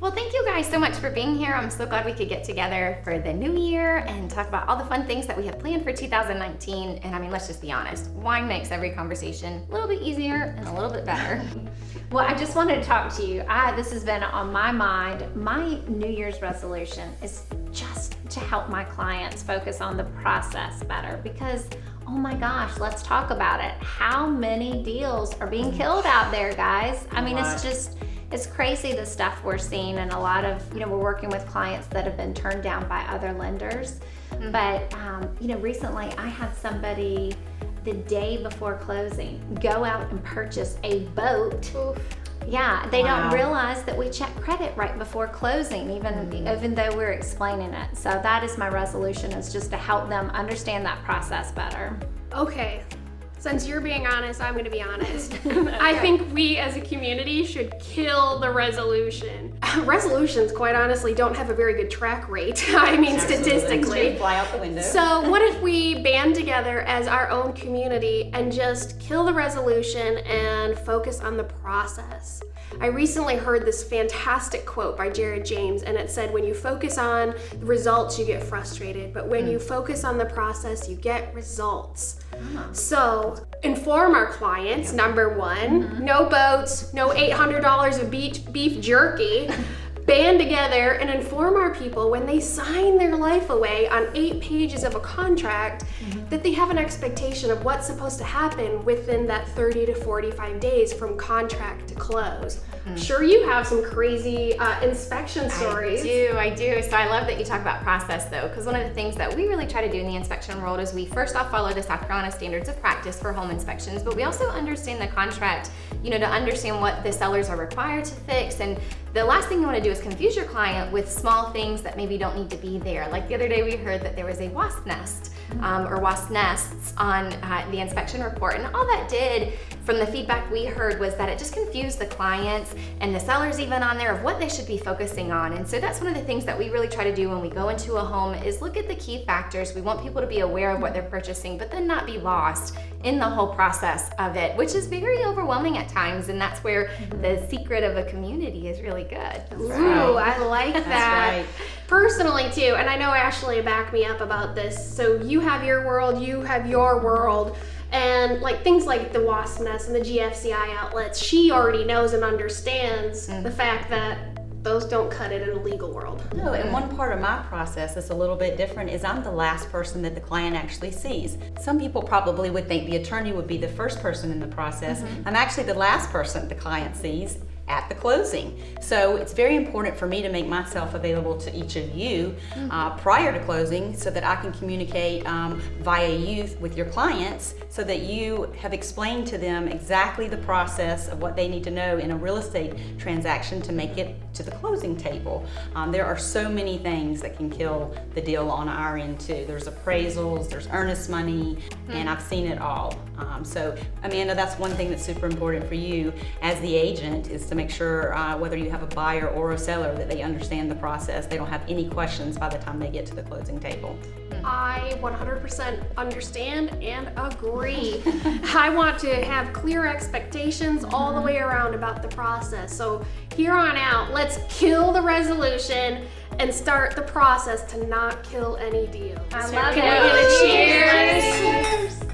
Well, thank you guys so much for being here. I'm so glad we could get together for the new year and talk about all the fun things that we have planned for 2019. And I mean, let's just be honest, wine makes every conversation a little bit easier and a little bit better. Well, I just wanted to talk to you. This has been on my mind. My New Year's resolution is just to help my clients focus on the process better because, oh my gosh, let's talk about it. How many deals are being killed out there, guys? I mean, it's crazy the stuff we're seeing, and a lot of, we're working with clients that have been turned down by other lenders. Mm-hmm. But, recently I had somebody the day before closing go out and purchase a boat. Oof. Yeah, they don't realize that we check credit right before closing, even though we're explaining it. So that is my resolution, is just to help them understand that process better. Okay, since you're being honest, I'm gonna be honest. Okay. I think we as a community should kill the resolution. Resolutions, quite honestly, don't have a very good track rate. I mean, statistically. Fly out the window. So what if we band together as our own community and just kill the resolution and focus on the process? I recently heard this fantastic quote by Jared James, and it said, when you focus on the results, you get frustrated, but when you focus on the process, you get results. So inform our clients, number one, no boats, no $800 of beef jerky. Band together and inform our people when they sign their life away on 8 pages of a contract that they have an expectation of what's supposed to happen within that 30 to 45 days from contract to close. Sure, you have some crazy inspection stories. I do. So I love that you talk about process though, because one of the things that we really try to do in the inspection world is we first off follow the South Carolina standards of practice for home inspections, but we also understand the contract, to understand what the sellers are required to fix. And the last thing you want to do is confuse your client with small things that maybe don't need to be there. Like the other day we heard that there was a wasp nest or wasp nests on the inspection report, and all that did from the feedback we heard was that it just confused the clients and the sellers even on there of what they should be focusing on. And so that's one of the things that we really try to do when we go into a home is look at the key factors. We want people to be aware of what they're purchasing, but then not be lost in the whole process of it, which is very overwhelming at times, and that's where the secret of a community is really good. Ooh, I like that. That's right. Personally too, and I know Ashley backed me up about this, so you have your world, you have your world, and like things like the wasp nest and the GFCI outlets, she already knows and understands the fact that those don't cut it in a legal world. No, and one part of my process that's a little bit different is I'm the last person that the client actually sees. Some people probably would think the attorney would be the first person in the process. I'm actually the last person the client sees at the closing. So it's very important for me to make myself available to each of you prior to closing so that I can communicate via you with your clients so that you have explained to them exactly the process of what they need to know in a real estate transaction to make it to the closing table. There are so many things that can kill the deal on our end too. There's appraisals, there's earnest money, and I've seen it all. So Amanda, that's one thing that's super important for you as the agent is to make sure whether you have a buyer or a seller that they understand the process. They don't have any questions by the time they get to the closing table. I 100% understand and agree. I want to have clear expectations all the way around about the process. So here on out, let's kill the resolution and start the process to not kill any deals. I love Can we get a it. cheers? Cheers.